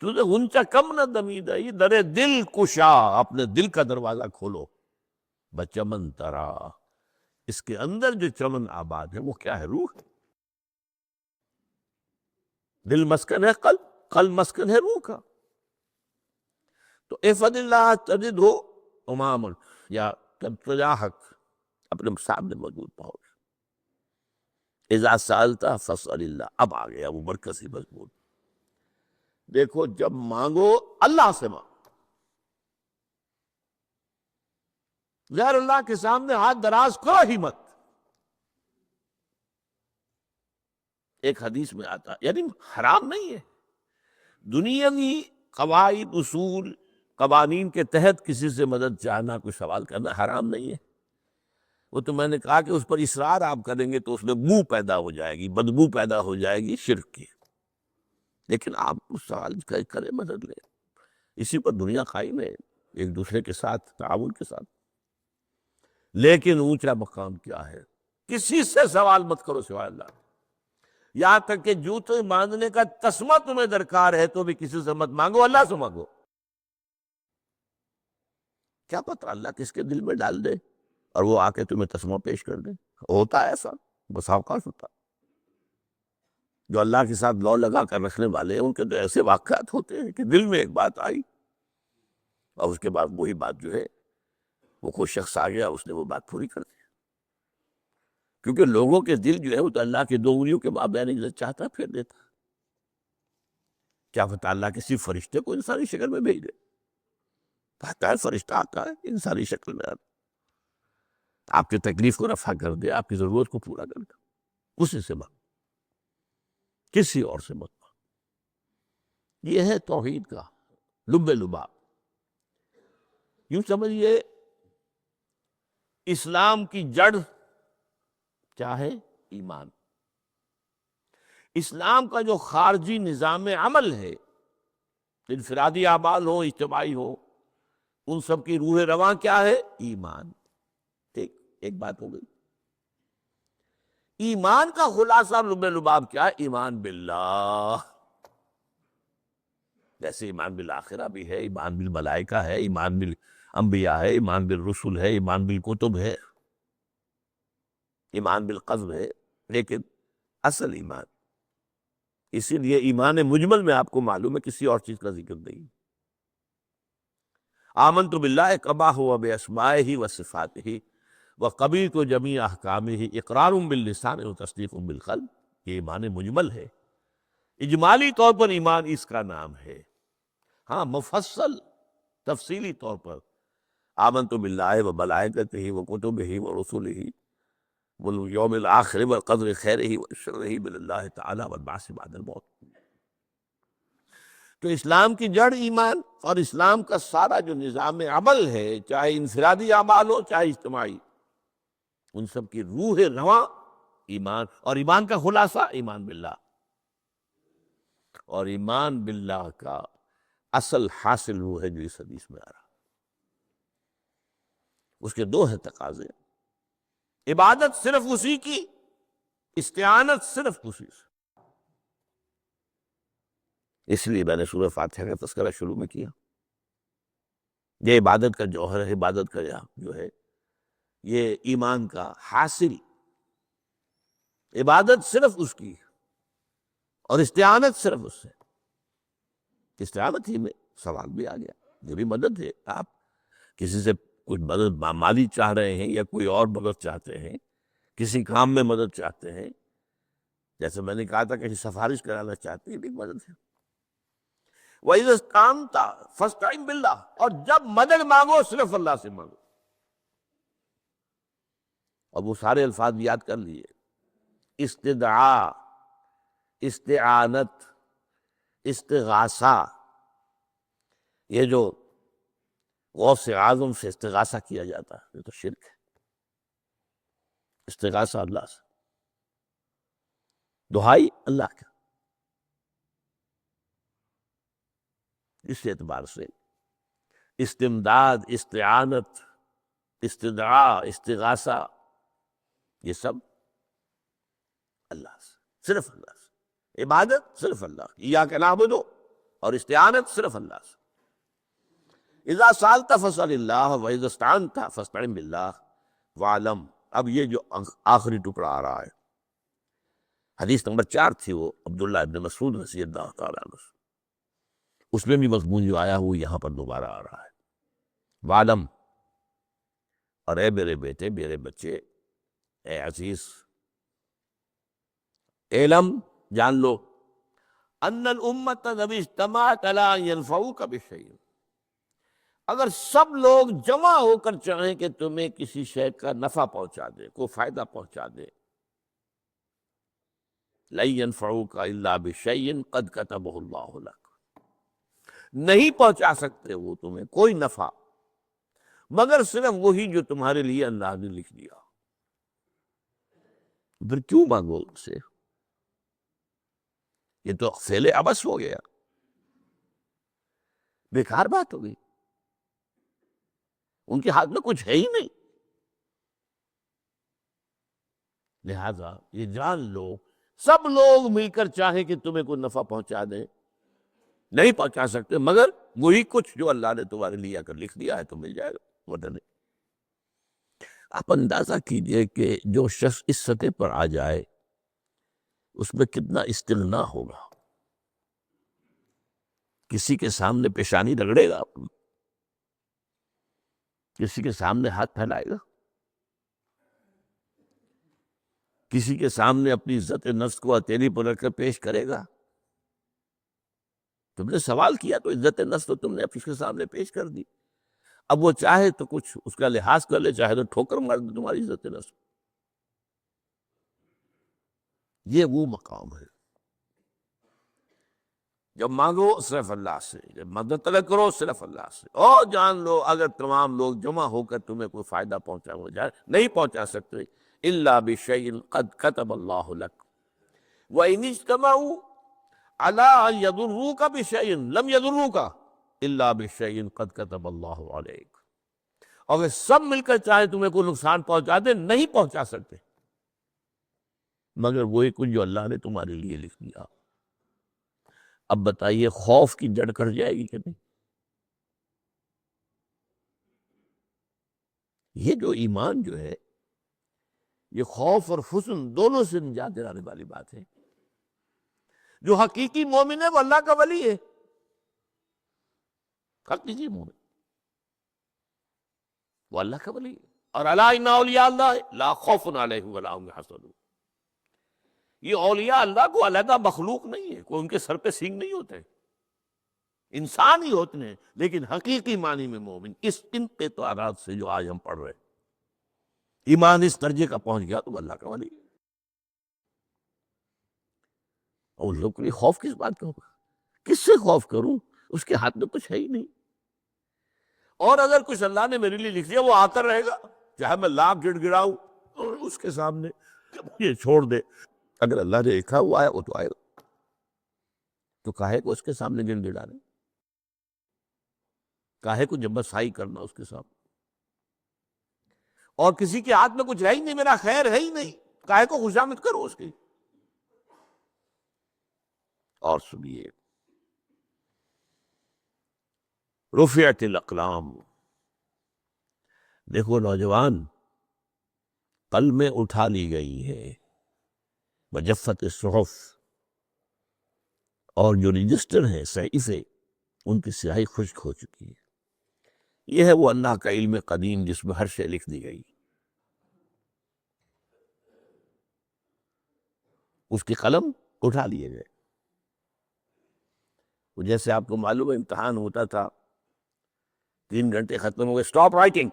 تجھے غنچہ کم نہ دمیدہ در دل کشا، اپنے دل کا دروازہ کھولو، بچمن ترا، اس کے اندر جو چمن آباد ہے وہ کیا ہے؟ روح۔ دل مسکن ہے قلب، قلب مسکن ہے روح کا۔ تو احفظ اللہ تجدہ امام، یا تجاہک، اپنے سامنے موجود پاؤ گے۔ اذا سألت فاسأل اللہ، اب آ گیا وہ مرکزی مضمون۔ دیکھو جب مانگو اللہ سے مانگو، غیر اللہ کے سامنے ہاتھ دراز کرو ہی مت۔ ایک حدیث میں آتا، یعنی حرام نہیں ہے، دنیاوی قواعد، اصول، قوانین کے تحت کسی سے مدد چاہنا، کوئی سوال کرنا حرام نہیں ہے۔ وہ تو میں نے کہا کہ اس پر اصرار آپ کریں گے تو اس میں بو پیدا ہو جائے گی، بدبو پیدا ہو جائے گی شرک کی۔ لیکن آپ اس سوال کریں، مدد لیں، اسی پر دنیا قائم ہے، ایک دوسرے کے ساتھ تعاون کے ساتھ۔ لیکن اونچا مقام کیا ہے؟ کسی سے سوال مت کرو سوائے اللہ، یہاں تک کہ جوتے باندھنے کا تسمہ تمہیں درکار ہے تو بھی کسی سے مت مانگو، اللہ سے مانگو۔ کیا پتہ اللہ کس کے دل میں ڈال دے اور وہ آ کے تمہیں تسمہ پیش کر دے۔ ہوتا ہے ایسا، بس اوقات ہوتا ہے۔ جو اللہ کے ساتھ لو لگا کر رکھنے والے ہیں ان کے تو ایسے واقعات ہوتے ہیں کہ دل میں ایک بات آئی اور اس کے بعد وہی بات جو ہے وہ کوئی شخص آ گیا، اس نے وہ بات پوری کر دی۔ کیونکہ لوگوں کے دل جو ہے وہ تو اللہ کی دو انگلیوں کے مابین جو چاہتا پھیر دیتا۔ کیا پتہ اللہ کسی فرشتے کو انسانی شکل میں بھیج دے، آتا ہے فرشتہ، آتا ہے انسانی شکل میں، آتا آپ کی تکلیف کو رفع کر دے، آپ کی ضرورت کو پورا کر دے۔ اسی سے مانگ، کسی اور سے مت مانگ۔ یہ ہے توحید کا لب لباب۔ یوں سمجھیے اسلام کی جڑ کیا ہے؟ ایمان۔ اسلام کا جو خارجی نظام عمل ہے، انفرادی اعمال ہو، اجتماعی ہو، ان سب کی روح رواں کیا ہے؟ ایمان۔ ٹھیک، ایک بات ہو گئی۔ ایمان کا خلاصہ لب لباب کیا ہے؟ ایمان باللہ۔ جیسے ایمان بالآخرہ بھی ہے، ایمان بالملائکہ ہے، ایمان بالانبیاء ہے، ایمان بالرسل ہے، ایمان بالکتب ہے، ایمان بالقذف ہے، لیکن اصل ایمان، اسی لیے ایمان مجمل میں آپ کو معلوم ہے کسی اور چیز کا ذکر نہیں۔ آمنت باللہ کما ہوا باسمائہ وصفاتہ وقبلت جمیع احکامہ اقرار باللسان وتصدیق بالقلب۔ یہ ایمان مجمل ہے، اجمالی طور پر ایمان اس کا نام ہے۔ ہاں، مفصل تفصیلی طور پر آمنت باللہ وملائکتہ وکتبہ ورسلہ والیوم الآخر والقدر خیرہ وشرہ من اللہ تعالی والبعث بعد الموت۔ تو اسلام کی جڑ ایمان، اور اسلام کا سارا جو نظام عمل ہے، چاہے انفرادی اعمال ہو چاہے اجتماعی، ان سب کی روح رواں ایمان، اور ایمان کا خلاصہ ایمان باللہ۔ اور ایمان باللہ کا اصل حاصل وہ ہے جو اس حدیث میں آ رہا۔ اس کے دو ہیں تقاضے، عبادت صرف اسی کی، استعانت صرف اسی سے۔ اس لیے میں نے سورہ فاتحہ کا تذکرہ شروع میں کیا۔ یہ عبادت کا جوہر ہے، عبادت کا جو ہے یہ ایمان کا حاصل، عبادت صرف اس کی اور استعانت صرف اس سے۔ استعانت ہی میں سوال بھی آ گیا، یہ بھی مدد ہے۔ آپ کسی سے کچھ مدد مالی چاہ رہے ہیں یا کوئی اور مدد چاہتے ہیں، کسی کام میں مدد چاہتے ہیں، جیسے میں نے کہا تھا کہ سفارش کرانا چاہتے ہیں، یہ بھی مدد ہے۔ وَإِذَا اسْتَعَنْتَ فَاسْتَعِنْ بِاللَّهِ، اور جب مدد مانگو صرف اللہ سے مانگو۔ اور وہ سارے الفاظ یاد کر لیے، استدعاء، استعانت، استغاثہ۔ یہ جو غوث اعظم سے استغاثہ کیا جاتا ہے یہ تو شرک ہے۔ استغاثہ اللہ سے، دعائی اللہ کا۔ اس اعتبار سے استمداد، استعانت، استدعاء، استغاثہ، یہ سب اللہ سے، صرف اللہ سے۔ عبادت صرف اللہ کی، ایاک نعبد، اور استعانت صرف اللہ سے۔ اذا سالت فاسأل اللہ واذا استعنت فاستعن باللہ واعلم۔ اب یہ جو آخری ٹکڑا آ رہا ہے، حدیث نمبر 4 تھی، وہ عبداللہ ابن مسعود رضی اللہ تعالیٰ عنہ، اس میں بھی مضمون جو آیا وہ یہاں پر دوبارہ آ رہا ہے۔ وعلم، اور اے میرے بیٹے، میرے بچے، اے عزیز، علم، جان لو، ان الامت لو اجتمعت علی ان ینفعوک بشیء، اگر سب لوگ جمع ہو کر چاہیں کہ تمہیں کسی شے کا نفع پہنچا دے، کوئی فائدہ پہنچا دے، لن ینفعوک الا بشیء قد کتبہ اللہ لک، نہیں پہنچا سکتے وہ تمہیں کوئی نفع مگر صرف وہی جو تمہارے لیے اللہ نے لکھ دیا۔ پھر کیوں مانگو ان سے؟ یہ تو فعل عبث ہو گیا، بیکار بات ہو گئی، ان کے ہاتھ میں کچھ ہے ہی نہیں۔ لہذا یہ جان لو، سب لوگ مل کر چاہیں کہ تمہیں کوئی نفع پہنچا دیں، نہیں پہنچا سکتے، مگر وہی کچھ جو اللہ نے تمہارے لیے اگر لکھ دیا ہے تو مل جائے گا، ورنہ نہیں۔ آپ اندازہ کیجئے کہ جو شخص اس سطح پر آ جائے اس میں کتنا استغنا ہوگا، کسی کے سامنے پیشانی رگڑے گا، کسی کے سامنے ہاتھ پھیلائے گا، کسی کے سامنے اپنی عزت نفس کو ہتھیلی پر رکھ کر پیش کرے گا۔ تم نے سوال کیا تو عزت نفس تو تم نے اس کے سامنے پیش کر دی، اب وہ چاہے تو کچھ اس کا لحاظ کر لے، چاہے تو ٹھوکر مار دے تمہاری عزت نفس۔ یہ وہ مقام ہے جب مانگو صرف اللہ سے، جب مدد طلب کرو صرف اللہ سے، اور جان لو اگر تمام لوگ جمع ہو کر تمہیں کوئی فائدہ پہنچا ہو جائے، نہیں پہنچا سکتے، الا بشیء قد کتب اللہ لک وان اجتمعوا علی ان یضروک بشیء لم یضروک الا بشیء قد کتب اللہ علیک۔ اور وہ سب مل کر چاہے تمہیں کوئی نقصان پہنچا دے، نہیں پہنچا سکتے مگر وہی کچھ جو اللہ نے تمہارے لیے لکھ دیا۔ اب بتائیے خوف کی جڑ کٹ جائے گی کہ نہیں؟ یہ جو ایمان جو ہے یہ خوف اور حزن دونوں سے نجات دلانے والی بات ہے۔ جو حقیقی مومن ہے وہ اللہ کا ولی ہے، حقیقی مومن وہ اللہ کا ولی ہے۔ اور الا ان اولیاء اللہ لا خوف علیہم ولا هم يحزنون، یہ اولیاء اللہ کو علیحدہ مخلوق نہیں ہے، کوئی ان کے سر پہ سینگ نہیں ہوتے، انسان ہی ہوتے ہیں، لیکن حقیقی معنی میں مومن اس ان اعتراضات سے جو آج ہم پڑھ رہے ہیں، ایمان اس درجے کا پہنچ گیا تو اللہ کا ولی ہے۔ اور لوگ کے لیے خوف کس بات کا ہوگا؟ کس سے خوف کروں؟ اس کے ہاتھ میں کچھ ہے ہی نہیں، اور اگر کچھ اللہ نے میرے لیے لکھ دیا وہ آتا رہے گا، چاہے میں لاکھ گڑ گڑاؤں اور اس کے سامنے یہ چھوڑ دے، اگر اللہ نے لکھا وہ آیا وہ تو آئے گا، تو کاہے کو اس کے سامنے گڑ گڑانے، کاہے کو جبرسائی کرنا اس کے سامنے، اور کسی کے ہاتھ میں کچھ ہے ہی نہیں، میرا خیر ہے ہی نہیں، کاہے کو خوشامد کرو اس کی۔ اور سنیے، رفعت الاقلام، دیکھو نوجوان، قلمیں اٹھا لی گئی ہے، وجفت الصحف، اور جو رجسٹر ہیں صحیفے ان کی سیاہی خشک ہو چکی ہے۔ یہ ہے وہ اللہ کا علم قدیم جس میں ہر شے لکھ دی گئی، اس کی قلم اٹھا لیے گئے۔ وہ جیسے آپ کو معلوم ہے امتحان ہوتا تھا، 3 گھنٹے ختم ہو گئے، اسٹاپ رائٹنگ،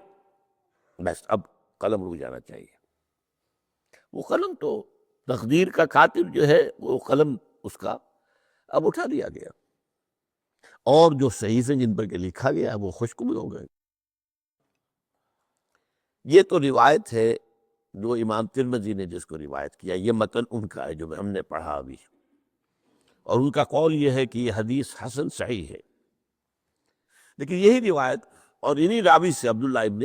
بس اب قلم رک جانا چاہیے۔ وہ قلم تو تقدیر کا کاتب جو ہے وہ قلم اس کا اب اٹھا دیا گیا، اور جو صحیفے جن پر کہ لکھا گیا وہ خشک بھی ہو گئے۔ یہ تو روایت ہے جو امام ترمذی نے جس کو روایت کیا، یہ متن ان کا ہے جو ہم نے پڑھا ابھی، اور ان کا قول یہ ہے کہ یہ حدیث حسن صحیح ہے، لیکن یہی روایت اور انہی راوی سے عبداللہ ابن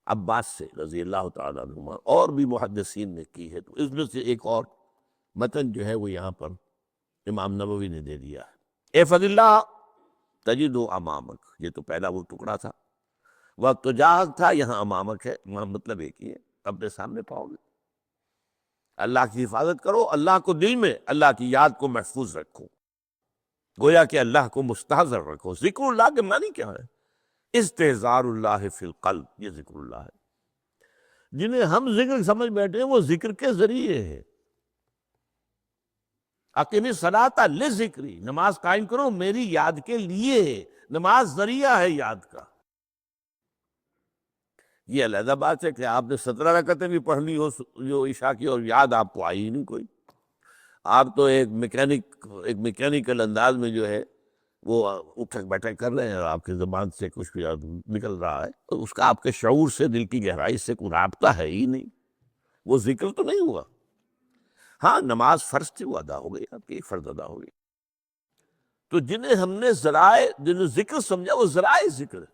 عباس سے رضی اللہ تعالیٰ عنہما اور بھی محدثین نے کی ہے، تو اس میں سے ایک اور متن جو ہے وہ یہاں پر امام نووی نے دے دیا ہے۔ احفظ اللہ تجد امامک، یہ تو پہلا وہ ٹکڑا تھا، وقت تجاہک تھا، یہاں امامک ہے، مطلب ایک ہی ہے، اپنے سامنے پاؤ گے۔ اللہ کی حفاظت کرو، اللہ کو دل میں، اللہ کی یاد کو محفوظ رکھو، گویا کہ اللہ کو مستحضر رکھو۔ ذکر اللہ کے معنی کیا ہے؟ استحضار اللہ فی القلب، یہ ذکر اللہ ہے۔ جنہیں ہم ذکر سمجھ بیٹھے ہیں وہ ذکر کے ذریعے ہے۔ اقیم الصلاۃ لذکری، نماز قائم کرو میری یاد کے لیے، نماز ذریعہ ہے یاد کا۔ یہ علیحدہ بات ہے کہ آپ نے 17 رکعتیں بھی پڑھ لی ہو جو عشاء کی اور یاد آپ کو آئی ہی نہیں کوئی، آپ تو ایک میکینیکل انداز میں جو ہے وہ اٹھک بیٹھک کر رہے ہیں، اور آپ کی زبان سے کچھ بھی نکل رہا ہے، تو اس کا آپ کے شعور سے، دل کی گہرائی سے کوئی رابطہ ہے ہی نہیں، وہ ذکر تو نہیں ہوا۔ ہاں نماز فرض تھی، وہ ادا ہو گئی، آپ کی ایک فرض ادا ہو گئی۔ تو جنہیں ہم نے ذرائع، جنہیں ذکر سمجھا، وہ ذرائع ذکر ہے،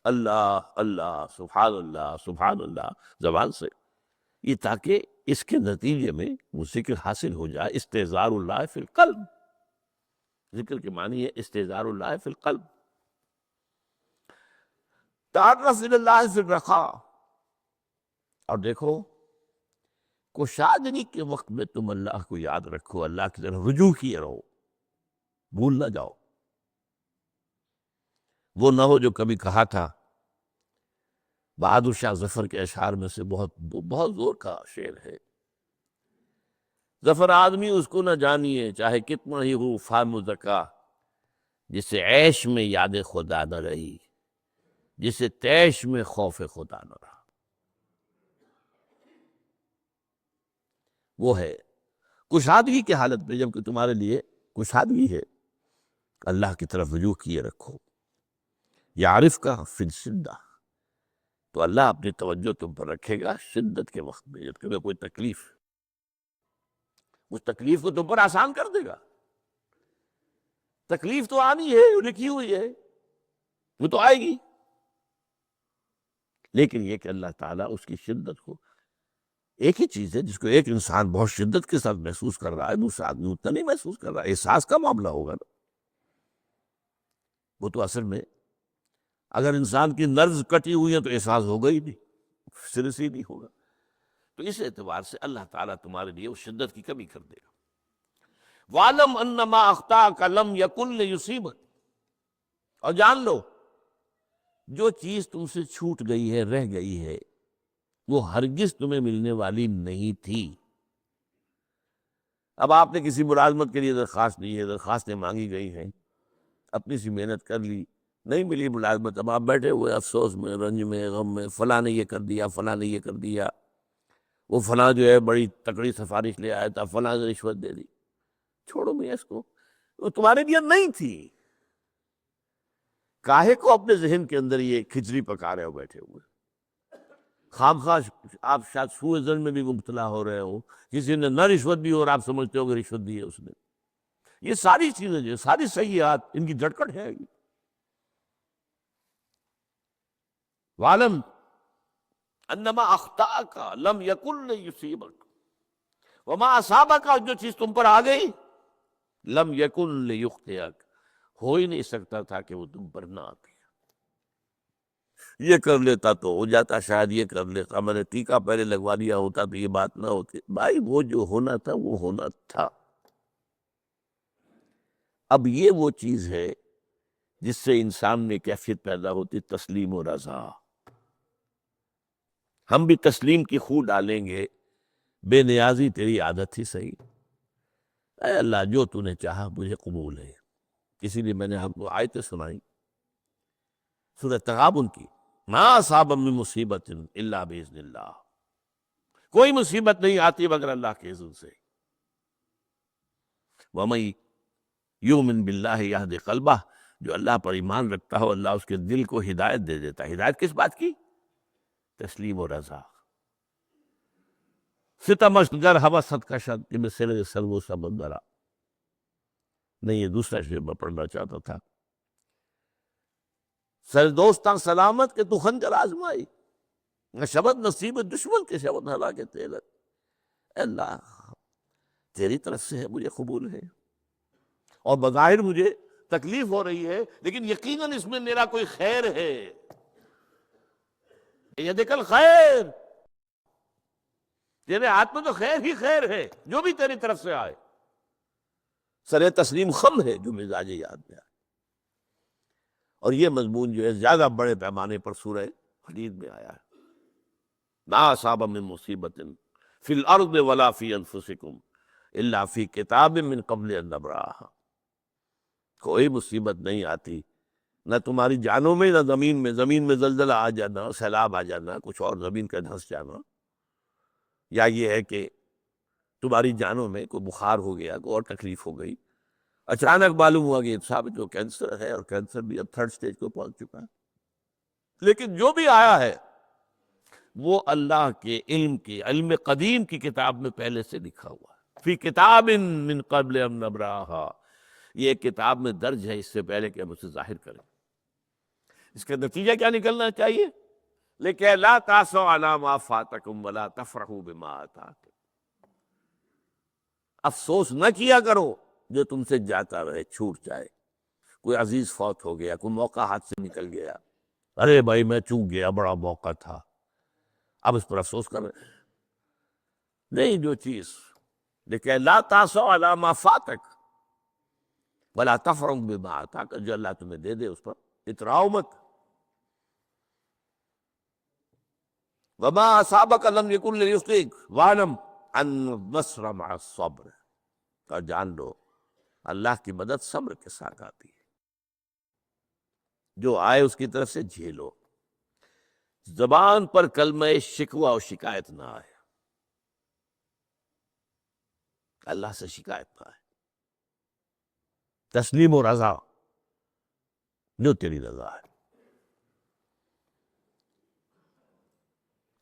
اللہ اللہ سبحان اللہ زبان سے، یہ تاکہ اس کے نتیجے میں وہ ذکر حاصل ہو جائے۔ استحضار اللہ فی القلب، ذکر کے معنی ہے استحضار اللہ فی القلب، تعرف الی اللہ فی الرخاء۔ اور دیکھو کشادگی کے وقت میں تم اللہ کو یاد رکھو، اللہ کی طرف رجوع کیے رہو، بھول نہ جاؤ۔ وہ نہ ہو جو کبھی کہا تھا، بہادر شاہ ظفر کے اشعار میں سے بہت زور کا شعر ہے، ظفر آدمی اس کو نہ جانیے چاہے کتنا ہی ہو فام و زکا، جسے عیش میں یاد خدا نہ رہی، جسے تیش میں خوف خدا نہ رہا۔ وہ ہے کشادگی کی حالت میں، جب کہ تمہارے لیے کشادگی ہے، اللہ کی طرف رجوع کیے رکھو۔ یعرف کا فی الشدہ، تو اللہ اپنی توجہ تم پر رکھے گا شدت کے وقت میں، جب تمہیں کوئی تکلیف، اس تکلیف کو تم پر آسان کر دے گا۔ تکلیف تو آنی ہے، وہ لکھی ہوئی ہے، وہ تو آئے گی، لیکن یہ کہ اللہ تعالیٰ اس کی شدت کو، ایک ہی چیز ہے جس کو ایک انسان بہت شدت کے ساتھ محسوس کر رہا ہے، دوسرا آدمی اتنا نہیں محسوس کر رہا ہے، احساس کا معاملہ ہوگا نا۔ وہ تو اصل میں اگر انسان کی نرز کٹی ہوئی ہے تو احساس ہوگا ہی نہیں، سر سے ہی نہیں ہوگا۔ تو اس اعتبار سے اللہ تعالیٰ تمہارے لیے اس شدت کی کمی کر دے گا۔ وَعْلَمْ أَنَّ مَا أَخْطَأَكَ لَمْ يَكُنْ لِيُصِيبَكَ، اور جان لو جو چیز تم سے چھوٹ گئی ہے، رہ گئی ہے، وہ ہرگز تمہیں ملنے والی نہیں تھی۔ اب آپ نے کسی ملازمت کے لیے درخواست دی ہے، درخواستیں مانگی گئی ہیں، اپنی سی محنت کر لی، نہیں ملی ملازمت، اب آپ بیٹھے ہوئے افسوس میں، رنج میں، غم میں، فلاں نے یہ کر دیا، فلاں نے یہ کر دیا، وہ فلاں جو ہے بڑی تکڑی سفارش لے آیا تھا، فلاں نے رشوت دے دی۔ چھوڑو میاں اس کو، وہ تمہارے لیے نہیں تھی۔ کاہے کو اپنے ذہن کے اندر یہ کھچڑی پکا رہے ہو بیٹھے ہوئے؟ خامخواہ آپ شاید سوء ظن میں بھی مبتلا ہو رہے ہو، کسی نے نہ رشوت دی اور آپ سمجھتے ہو کہ رشوت دی ہے اس نے۔ یہ ساری چیزیں جو ساری سیئات، ان کی جڑکٹ ہے۔ وَعْلَمْ أَنَّمَا أَخْطَأَكَ لَمْ يَكُنْ لِيُصِيبَكَ وَمَا أَصَابَكَ، جو چیز تم پر آ گئی، لَمْ يَكُنْ لِيُخْطِئَكَ، ہو ہی نہیں سکتا تھا کہ وہ تم پر نہ آتی۔ یہ کر لیتا تو ہو جاتا، شاید یہ کر لیتا، میں نے ٹیکا پہلے لگوا دیا ہوتا تو یہ بات نہ ہوتی۔ بھائی وہ جو ہونا تھا وہ ہونا تھا۔ اب یہ وہ چیز ہے جس سے انسان میں کیفیت پیدا ہوتی، تسلیم و رضا۔ ہم بھی تسلیم کی خو ڈالیں گے، بے نیازی تیری عادت ہی صحیح، اے اللہ جو تو نے چاہا مجھے قبول ہے۔ اسی لیے میں نے آپ کو آیتیں سنائی سورہ تغابن کی، ما اصاب من مصیبت الا باذن اللہ، کوئی مصیبت نہیں آتی مگر اللہ کے اذن سے۔ وَمَن یؤمن باللہ یہد قلبہ، جو اللہ پر ایمان رکھتا ہو اللہ اس کے دل کو ہدایت دے دیتا ہے۔ ہدایت کس بات کی؟ تسلیم و رضا۔ ستمش گر حوست کشد ام سر سرو سمندرا، نہیں یہ دوسرا شعر میں پڑھنا چاہتا تھا۔ سر دوستاں سلامت کہ تو خنجر آزمائی، شبد نصیب دشمن کے شبد ہلا کے تیلت۔ اے اللہ تیری طرف سے ہے، مجھے قبول ہے، اور بظاہر مجھے تکلیف ہو رہی ہے، لیکن یقیناً اس میں میرا کوئی خیر ہے۔ یدک الخیر، تیرے ہاتھ میں تو خیر ہی خیر ہے، جو بھی تیری طرف سے آئے۔ سر تسلیم خم ہے جو مزاج یاد میں آئے۔ اور یہ مضمون جو ہے زیادہ بڑے پیمانے پر سورہ حدید میں آیا ہے۔ ما اصاب من مصیبت فی الارض ولا فی انفسکم الا فی کتاب من قبل ان نبرأہا، کوئی مصیبت نہیں آتی نہ تمہاری جانوں میں نہ زمین میں، زمین میں زلزلہ آ جانا، سیلاب آ جانا، کچھ اور زمین کا دھنس جانا، یا یہ ہے کہ تمہاری جانوں میں کوئی بخار ہو گیا، کوئی اور تکلیف ہو گئی، اچانک معلوم ہوا کہ ثابت جو کینسر ہے، اور کینسر بھی اب 3rd سٹیج کو پہنچ چکا ہے۔ لیکن جو بھی آیا ہے وہ اللہ کے علم قدیم کی کتاب میں پہلے سے لکھا ہوا ہے۔ فی کتاب من قبل ان نبرأہا، یہ ایک کتاب میں درج ہے اس سے پہلے کہ ہم اسے ظاہر کریں۔ اس کا نتیجہ کیا نکلنا چاہیے؟ لیکن لا تاسوا علی ما فاتکم ولا تفرحوا بما آتاکم، افسوس نہ کیا کرو جو تم سے جاتا رہے، چھوٹ جائے۔ کوئی عزیز فوت ہو گیا، کوئی موقع ہاتھ سے نکل گیا، ارے بھائی میں چوک گیا، بڑا موقع تھا، اب اس پر افسوس کر رہے نہیں۔ جو چیز لیکن لا تاسوا علی ما فاتک ولا تفرحوا بما آتاک، جو اللہ تمہیں دے دے اس پر اتراؤ مت۔ وما اصابک لم یکن لیخطئک واعلم ان النصر مع الصبر، اور جان لو اللہ کی مدد صبر کے ساتھ آتی ہے، جو آئے اس کی طرف سے جھیلو۔ زبان پر کلمہ شکوہ اور شکایت نہ آئے، اللہ سے شکایت نہ آئے، تسلیم و رضا، جو تیری رضا ہے۔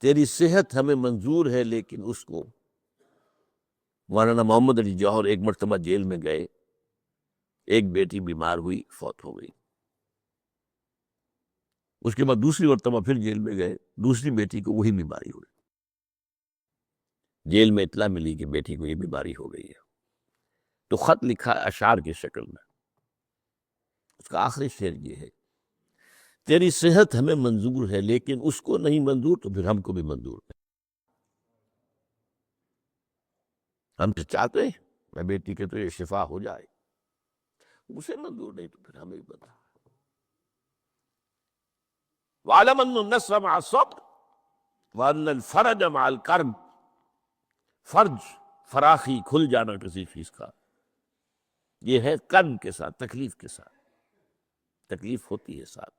تیری صحت ہمیں منظور ہے لیکن اس کو، مولانا محمد علی جوہر ایک مرتبہ جیل میں گئے، ایک بیٹی بیمار ہوئی، فوت ہو گئی۔ اس کے بعد دوسری مرتبہ پھر جیل میں گئے، دوسری بیٹی کو وہی بیماری ہوئی۔ جیل میں اطلاع ملی کہ بیٹی کو یہ بیماری ہو گئی ہے، تو خط لکھا اشعار کی شکل میں۔ اس کا آخری شعر یہ ہے، تیری صحت ہمیں منظور ہے لیکن اس کو نہیں منظور تو پھر ہم کو بھی منظور ہے۔ ہم تو چاہتے ہیں میں بیٹی کے تو یہ شفا ہو جائے، اسے منظور نہیں تو پھر ہمیں بھی بتا۔ وَعَلَمَ أَنَّ النَّصْرَ مَعَ الصَّبْرِ وَأَنَّ الْفَرَجَ مَعَ الْكَرْبِ، فرج، فراخی، کھل جانا کسی چیز کا، یہ ہے کرب کے ساتھ، تکلیف کے ساتھ، تکلیف ہوتی ہے ساتھ۔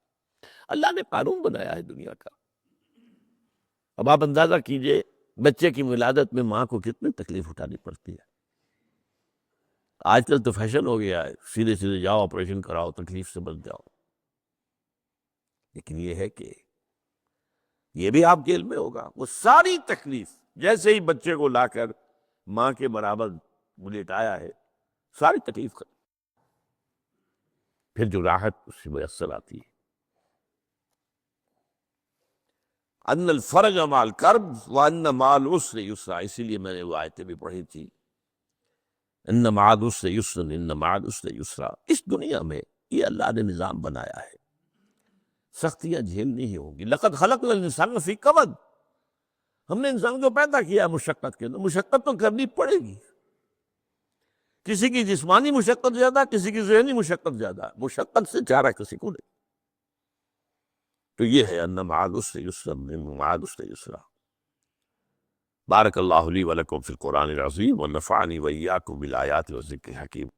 اللہ نے قانون بنایا ہے دنیا کا۔ اب آپ اندازہ کیجئے بچے کی ولادت میں ماں کو کتنی تکلیف اٹھانی پڑتی ہے۔ آج کل تو فیشن ہو گیا ہے، سیدھے سیدھے جاؤ آپریشن کراؤ، تکلیف سے بچ جاؤ، لیکن یہ ہے کہ یہ بھی آپ جیل میں ہوگا، وہ ساری تکلیف جیسے ہی بچے کو لا کر ماں کے برابر لٹایا ہے، ساری تکلیف ختم، پھر جو راحت اس سے میسر آتی ہے۔ ان الفرج مع الکرب وان مع العسر یسرا، اسی لیے میں نے وہ آیتیں بھی پڑھی تھی، ان مع العسر یسرا ان مع العسر یسرا۔ اس دنیا میں یہ اللہ نے نظام بنایا ہے، سختیاں جھیلنی ہی ہوں گی۔ لقد خلقنا الانسان فی کبد، ہم نے انسان کو پیدا کیا مشقت کے اندر، مشقت تو کرنی پڑے گی۔ کسی کی جسمانی مشقت زیادہ، کسی کی ذہنی مشقت زیادہ، مشقت سے چارہ کسی کو نہیں۔ تو یہ ہے ان مع العسر یسرا ان مع العسر یسرا۔ بارک اللہ لی ولکم فی القرآن العظیم ونفعنی وإیاکم بالآیات والذکر الحکیم۔